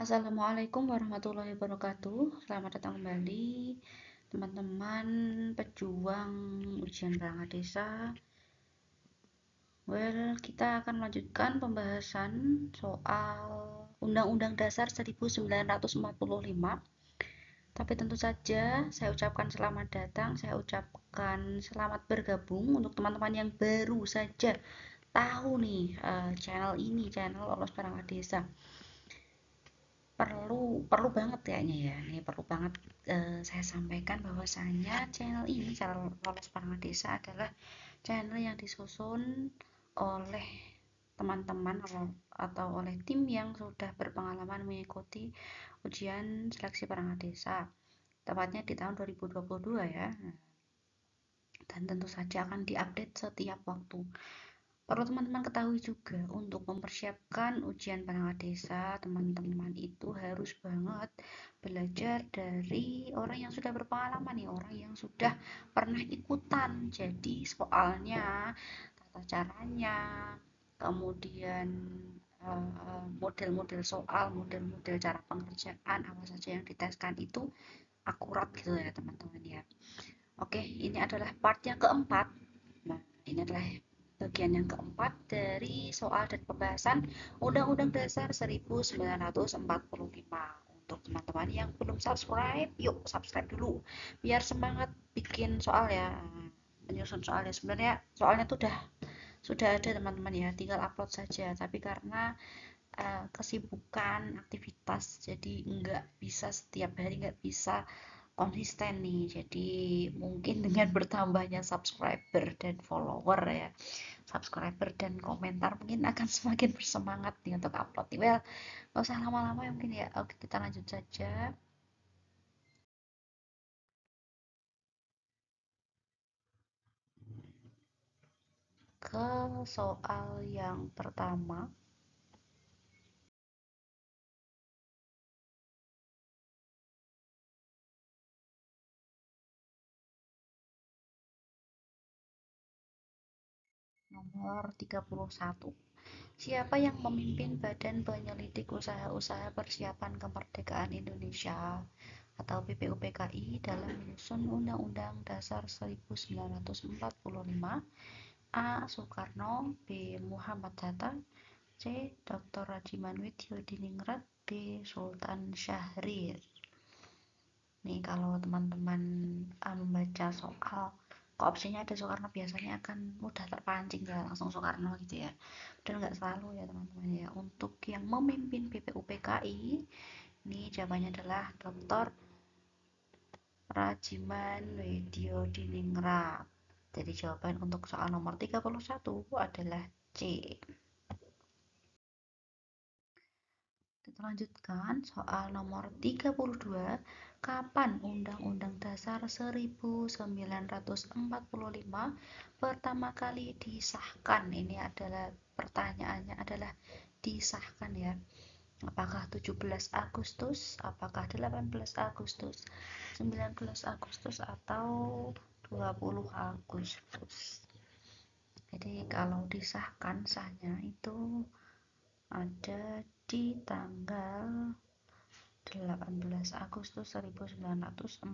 Assalamualaikum warahmatullahi wabarakatuh. Selamat datang kembali teman-teman pejuang ujian perangkat desa. Kita akan melanjutkan pembahasan soal Undang-Undang Dasar 1945. Tapi tentu saja saya ucapkan selamat datang, saya ucapkan selamat bergabung untuk teman-teman yang baru saja tahu nih channel ini, channel Lolos Perangkat Desa. Perlu banget kayaknya ya, ini perlu banget saya sampaikan bahwasanya channel ini, channel Lolos Perangkat Desa adalah channel yang disusun oleh teman-teman atau oleh tim yang sudah berpengalaman mengikuti ujian seleksi perangkat desa, tepatnya di tahun 2022 ya. Dan tentu saja akan diupdate setiap waktu. Perlu teman-teman ketahui juga, untuk mempersiapkan ujian perangkat desa, teman-teman itu harus banget belajar dari orang yang sudah berpengalaman nih, orang yang sudah pernah ikutan. Jadi soalnya, tata caranya, kemudian model-model soal, model-model cara pengerjaan, apa saja yang diteskan itu akurat gitu ya teman-teman ya. Oke, ini adalah part yang keempat. Nah, ini adalah bagian yang keempat dari soal dan pembahasan Undang-Undang Dasar 1945. Untuk teman-teman yang belum subscribe, yuk subscribe dulu. Biar semangat bikin soal ya, menyusun soalnya. Sebenarnya soalnya tuh sudah ada teman-teman ya, tinggal upload saja. Tapi karena kesibukan, aktivitas, jadi nggak bisa setiap hari, nggak bisa konsisten nih. Jadi mungkin dengan bertambahnya subscriber dan follower ya, subscriber dan komentar, mungkin akan semakin bersemangat nih untuk upload nih. Well, gak usah lama-lama ya mungkin ya. Oke, kita lanjut saja ke soal yang pertama. Nomor 31. Siapa yang memimpin Badan Penyelidik Usaha-usaha Persiapan Kemerdekaan Indonesia atau BPUPKI dalam menyusun Undang-Undang Dasar 1945? A. Soekarno, B. Muhammad Hatta, C. Dr. Rajiman Diningrat, D. Sultan Syahrir. Nih kalau teman-teman membaca soal, kok opsinya ada Soekarno, biasanya akan mudah terpancing ya langsung Soekarno gitu ya. Dan nggak selalu ya teman-teman ya. Untuk yang memimpin BPUPKI, ini jawabannya adalah Dr. Rajiman Diningrat. Jadi jawaban untuk soal nomor 31 adalah C. Kita lanjutkan soal nomor 32. Kapan Undang-Undang Dasar 1945 pertama kali disahkan? Ini adalah pertanyaannya adalah disahkan ya. Apakah 17 Agustus, apakah 18 Agustus, 19 Agustus atau 20 Agustus? Jadi kalau disahkan, sahnya itu ada di tanggal 18 Agustus 1945.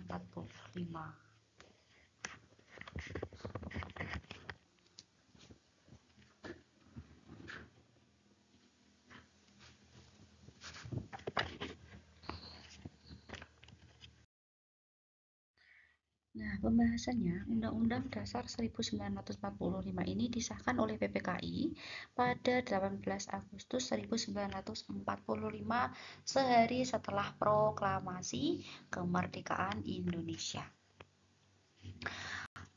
Nah, pembahasannya, Undang-Undang Dasar 1945 ini disahkan oleh PPKI pada 18 Agustus 1945, sehari setelah proklamasi kemerdekaan Indonesia.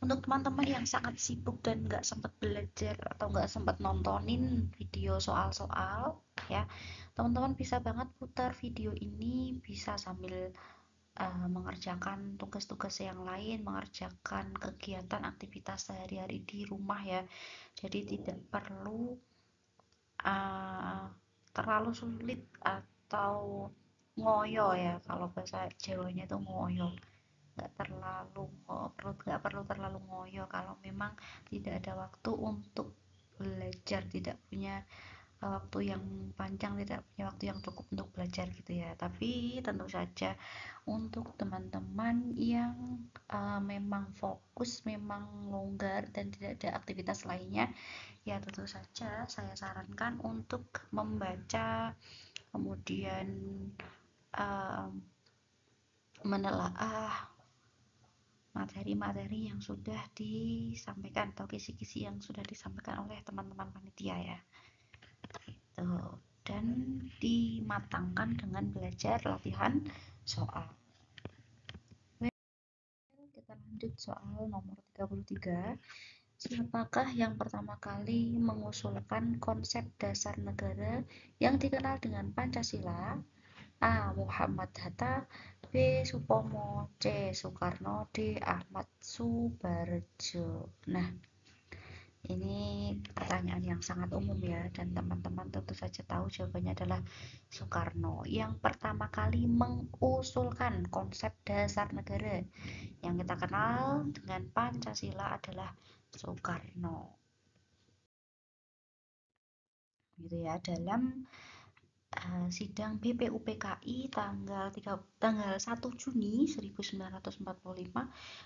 Untuk teman-teman yang sangat sibuk dan nggak sempat belajar atau nggak sempat nontonin video soal-soal ya, teman-teman bisa banget putar video ini, bisa sambil mengerjakan tugas-tugas yang lain, mengerjakan kegiatan aktivitas sehari-hari di rumah ya. Jadi tidak perlu terlalu sulit atau ngoyo ya, kalau bahasa Jawanya itu ngoyo. Nggak perlu terlalu ngoyo kalau memang tidak ada waktu untuk belajar, tidak punya waktu yang panjang, tidak punya waktu yang cukup untuk belajar gitu ya. Tapi tentu saja untuk teman-teman yang memang fokus, memang longgar dan tidak ada aktivitas lainnya, ya tentu saja saya sarankan untuk membaca, kemudian uh, menelaah materi-materi yang sudah disampaikan atau kisi-kisi yang sudah disampaikan oleh teman-teman panitia ya. Tuh. Dan dimatangkan dengan belajar latihan soal. Kita lanjut soal nomor 33. Siapakah yang pertama kali mengusulkan konsep dasar negara yang dikenal dengan Pancasila? A. Muhammad Hatta, B. Supomo, C. Soekarno, D. Ahmad Subarjo. Nah, ini pertanyaan yang sangat umum ya, dan teman-teman tentu saja tahu jawabannya adalah Soekarno. Yang pertama kali mengusulkan konsep dasar negara yang kita kenal dengan Pancasila adalah Soekarno. Gitu ya, dalam sidang BPUPKI tanggal 1 Juni 1945,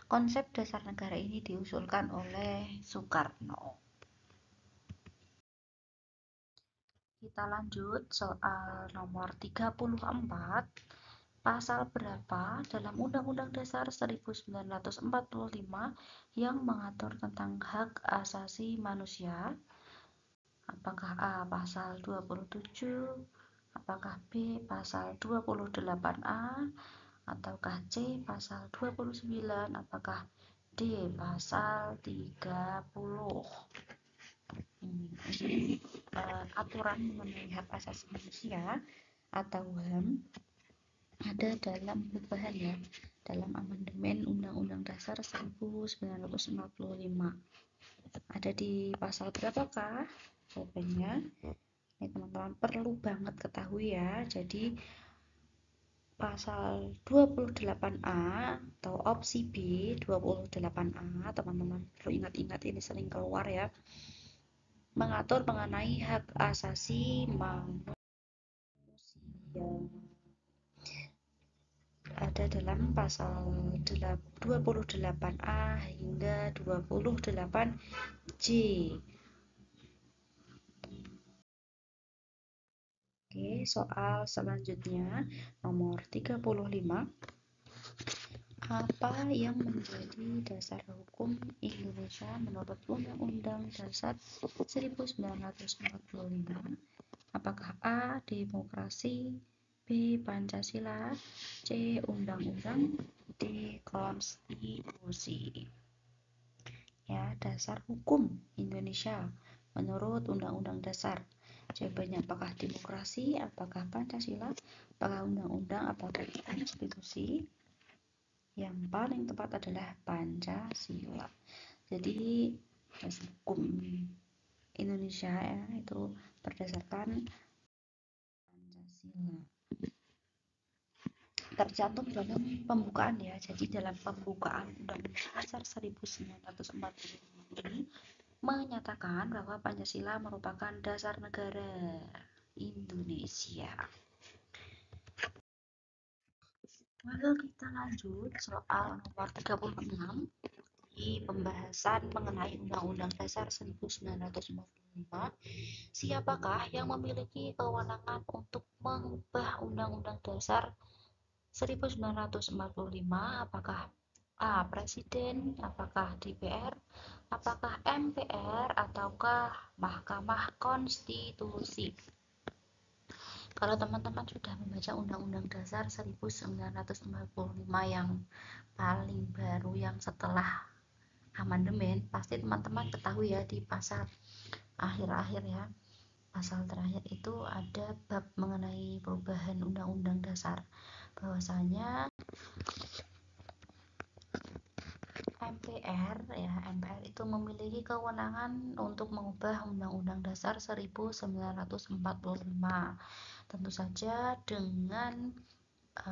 konsep dasar negara ini diusulkan oleh Soekarno. Kita lanjut soal nomor 34. Pasal berapa dalam Undang-Undang Dasar 1945 yang mengatur tentang hak asasi manusia? Apakah A. Pasal 27, apakah B. Pasal 28A, ataukah C. Pasal 29, apakah D. Pasal 30? Ini aturan mengenai hak asasi manusia atau HAM ada dalam perubahan ya, dalam amandemen Undang-Undang Dasar 1945. Ada di pasal berapakah? Jawabannya, ini teman-teman perlu banget ketahui ya. Jadi pasal 28A atau opsi B 28A, teman-teman perlu ingat-ingat, ini sering keluar ya, mengatur mengenai hak asasi manusia. Ada dalam pasal 28A hingga 28J. Oke, soal selanjutnya nomor 35. Apa yang menjadi dasar hukum Indonesia menurut Undang-Undang Dasar 1945? Apakah A. Demokrasi, B. Pancasila, C. Undang-Undang, D. Konstitusi? Ya, dasar hukum Indonesia menurut Undang-Undang Dasar. Jawabannya apakah demokrasi, apakah Pancasila, apakah undang-undang, apakah konstitusi? Yang paling tepat adalah Pancasila. Jadi dasar hukum Indonesia ya, itu berdasarkan Pancasila. Tercantum dalam pembukaan ya. Jadi dalam pembukaan Undang-Undang Dasar 1945 ini menyatakan bahwa Pancasila merupakan dasar negara Indonesia. Lalu kita lanjut soal nomor 36 di pembahasan mengenai Undang-Undang Dasar 1945. Siapakah yang memiliki kewenangan untuk mengubah Undang-Undang Dasar 1945? Apakah A. Presiden, apakah DPR, apakah MPR, ataukah Mahkamah Konstitusi? Kalau teman-teman sudah membaca Undang-Undang Dasar 1945 yang paling baru, yang setelah amandemen, pasti teman-teman ketahui ya, di pasal akhir-akhir ya, pasal terakhir itu ada bab mengenai perubahan Undang-Undang Dasar, bahwasanya MPR ya, MPR itu memiliki kewenangan untuk mengubah Undang-Undang Dasar 1945, tentu saja dengan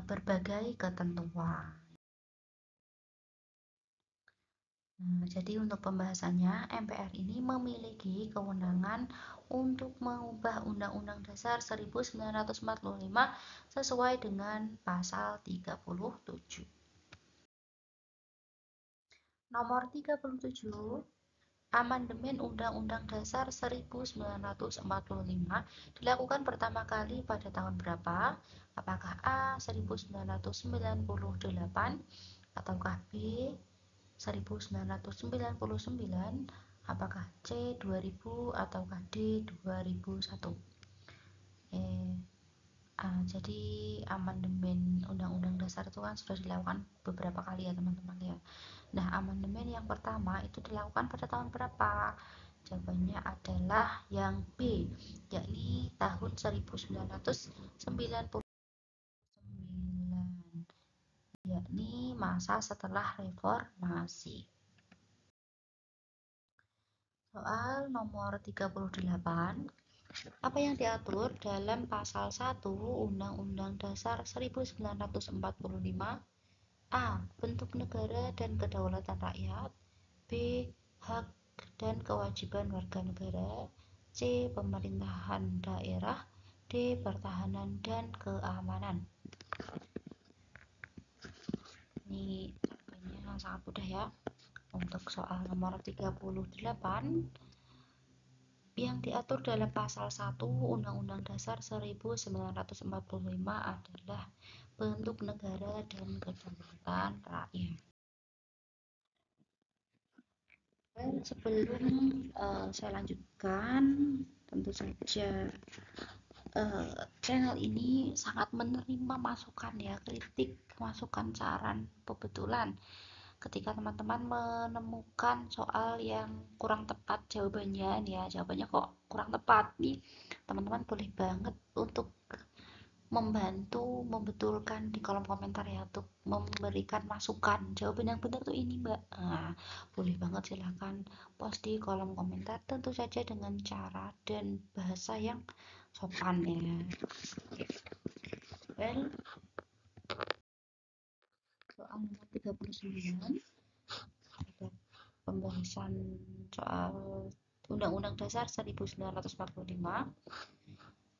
berbagai ketentuan. Jadi untuk pembahasannya, MPR ini memiliki kewenangan untuk mengubah Undang-Undang Dasar 1945 sesuai dengan pasal 37. Nomor 37, Amandemen Undang-Undang Dasar 1945 dilakukan pertama kali pada tahun berapa? Apakah A. 1998 ataukah B. 1999, apakah C. 2000 ataukah D. 2001? Jadi amandemen Undang-Undang Dasar itu kan sudah dilakukan beberapa kali ya teman-teman ya. Nah, amandemen yang pertama itu dilakukan pada tahun berapa? Jawabannya adalah yang B, yakni tahun 1999, yakni masa setelah reformasi. Soal nomor 38, apa yang diatur dalam pasal 1 Undang-Undang Dasar 1945? A. Bentuk negara dan kedaulatan rakyat. B. Hak dan kewajiban warga negara. C. Pemerintahan daerah. D. Pertahanan dan keamanan. Ini jawabannya sangat mudah ya. Untuk soal nomor 38, yang diatur dalam pasal 1 Undang-Undang Dasar 1945 adalah bentuk negara dan kedaulatan rakyat. Dan sebelum saya lanjutkan, tentu saja channel ini sangat menerima masukan ya, kritik, masukan, saran, pebetulan. Ketika teman-teman menemukan soal yang kurang tepat jawabannya nih ya, jawabannya kok kurang tepat nih, teman-teman boleh banget untuk membantu membetulkan di kolom komentar ya, untuk memberikan masukan jawaban yang benar tuh ini mbak. Boleh banget, silahkan post di kolom komentar, tentu saja dengan cara dan bahasa yang sopan ya. Well, soal nomor 39 ada pembahasan soal Undang-Undang Dasar 1945.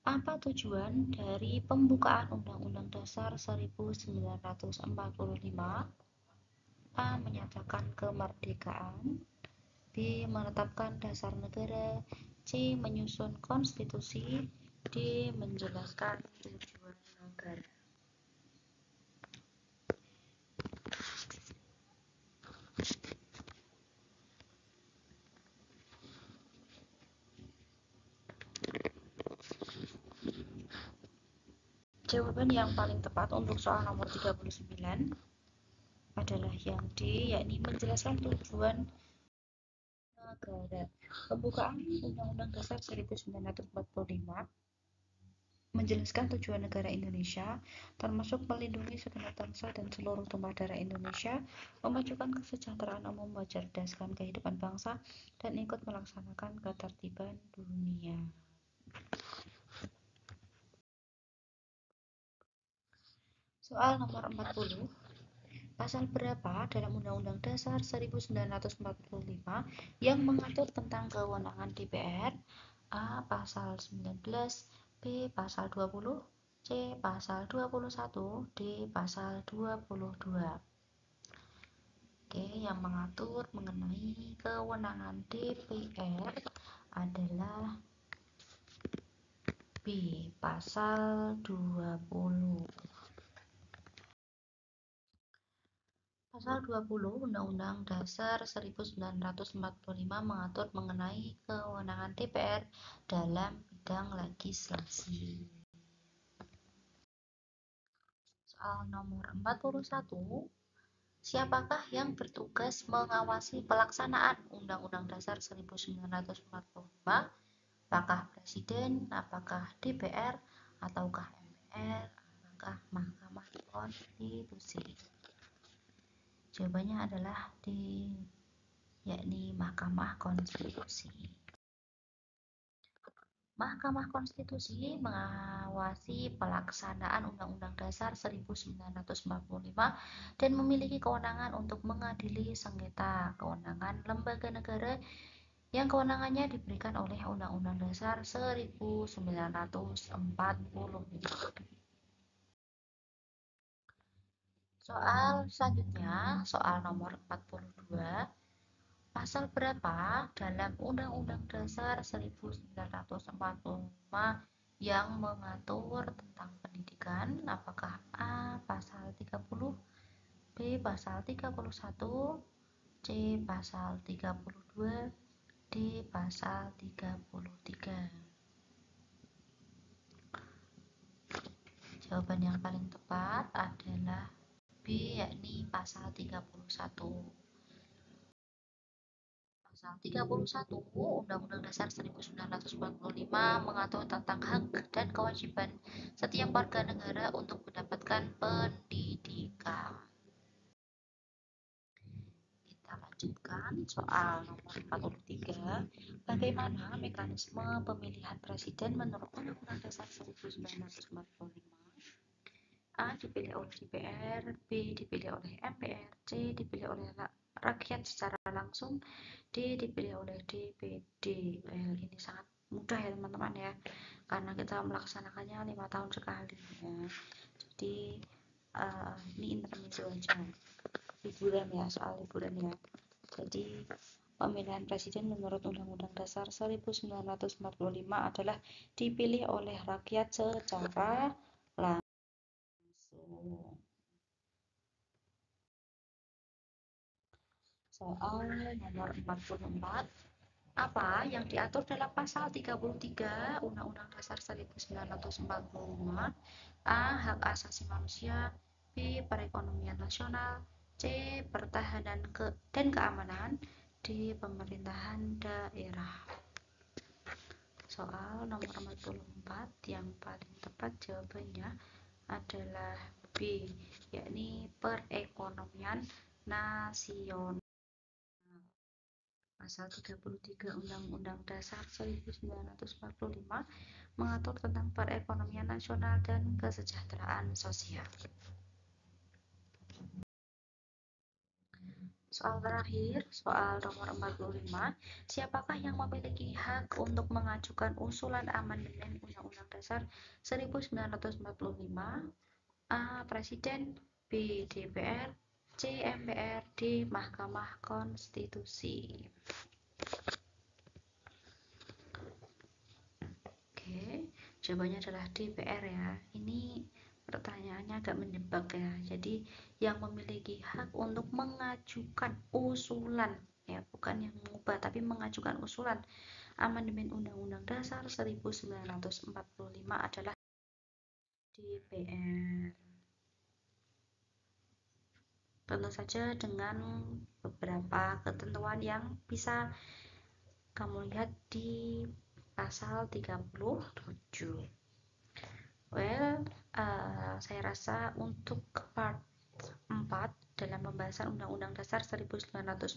Apa tujuan dari pembukaan Undang-Undang Dasar 1945? A. Menyatakan kemerdekaan. B. Menetapkan dasar negara. C. Menyusun konstitusi. D. Menjelaskan tujuan negara. Jawaban yang paling tepat untuk soal nomor 39 adalah yang D, yakni menjelaskan tujuan negara. Pembukaan Undang-Undang Dasar 1945 menjelaskan tujuan negara Indonesia, termasuk melindungi segenap bangsa dan seluruh tumpah darah Indonesia, memajukan kesejahteraan umum, mencerdaskan kehidupan bangsa, dan ikut melaksanakan ketertiban dunia. Soal nomor 40, pasal berapa dalam Undang-Undang Dasar 1945 yang mengatur tentang kewenangan DPR? A. Pasal 19, B. Pasal 20, C. Pasal 21, D. Pasal 22. Oke, yang mengatur mengenai kewenangan DPR adalah B. Pasal 20. Pasal 20 Undang-Undang Dasar 1945 mengatur mengenai kewenangan DPR dalam bidang legislasi. Soal nomor 41, siapakah yang bertugas mengawasi pelaksanaan Undang-Undang Dasar 1945? Apakah Presiden, apakah DPR, ataukah MPR, apakah Mahkamah Konstitusi? Jawabannya adalah D, yakni Mahkamah Konstitusi. Mahkamah Konstitusi mengawasi pelaksanaan Undang-Undang Dasar 1945 dan memiliki kewenangan untuk mengadili sengketa. Kewenangan lembaga negara yang kewenangannya diberikan oleh Undang-Undang Dasar 1945. Soal selanjutnya, soal nomor 42. Pasal berapa dalam Undang-Undang Dasar 1945 yang mengatur tentang pendidikan? Apakah A. Pasal 30, B. Pasal 31, C. Pasal 32, D. Pasal 33. Jawaban yang paling tepat adalah B, yakni pasal 31. Pasal 31 Undang-Undang Dasar 1945 mengatur tentang hak dan kewajiban setiap warga negara untuk mendapatkan pendidikan. Kita lanjutkan soal nomor 43. Bagaimana mekanisme pemilihan presiden menurut Undang-Undang Dasar 1945? A. Dipilih oleh DPR, B. Dipilih oleh MPR, C. Dipilih oleh rakyat secara langsung, D. Dipilih oleh DPD. Ini sangat mudah ya teman-teman ya, karena kita melaksanakannya 5 tahun sekali ya. Jadi ini intermezzo aja, liburan ya, soal liburan ya. Jadi pemilihan presiden menurut Undang-Undang Dasar 1945 adalah dipilih oleh rakyat secara langsung. Soal nomor 44. Apa yang diatur dalam pasal 33 Undang-Undang Dasar 1945? A. Hak asasi manusia, B. Perekonomian nasional, C. Pertahanan dan keamanan, D. Pemerintahan daerah. Soal nomor 44 yang paling tepat jawabannya adalah B, yakni perekonomian nasional. Pasal 33 Undang-Undang Dasar 1945 mengatur tentang perekonomian nasional dan kesejahteraan sosial. Soal terakhir, soal nomor 45. Siapakah yang memiliki hak untuk mengajukan usulan amandemen Undang-Undang Dasar 1945? A. Presiden, B. DPR, C. MPR, D. Mahkamah Konstitusi. Oke, jawabannya adalah DPR ya. Ini pertanyaannya agak menjebak ya. Jadi yang memiliki hak untuk mengajukan usulan ya, bukan yang mengubah tapi mengajukan usulan amandemen Undang-Undang Dasar 1945 adalah DPR. Tentu saja dengan beberapa ketentuan yang bisa kamu lihat di pasal 37. Saya rasa untuk part 4 dalam pembahasan Undang-Undang Dasar 1945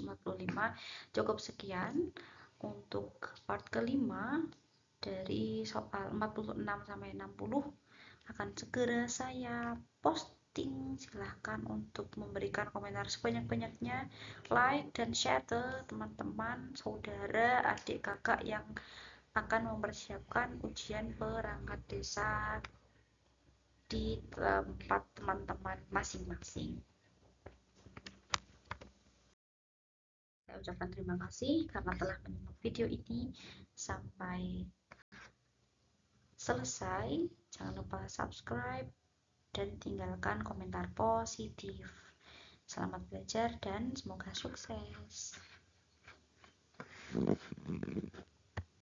cukup sekian. Untuk part kelima dari soal 46 sampai 60 akan segera saya posting. Silahkan untuk memberikan komentar sebanyak-banyaknya, like dan share ke teman-teman, saudara, adik, kakak yang akan mempersiapkan ujian perangkat desa di tempat teman-teman masing-masing. Saya ucapkan terima kasih karena telah menyimak video ini sampai selesai. Jangan lupa subscribe dan tinggalkan komentar positif. Selamat belajar dan semoga sukses.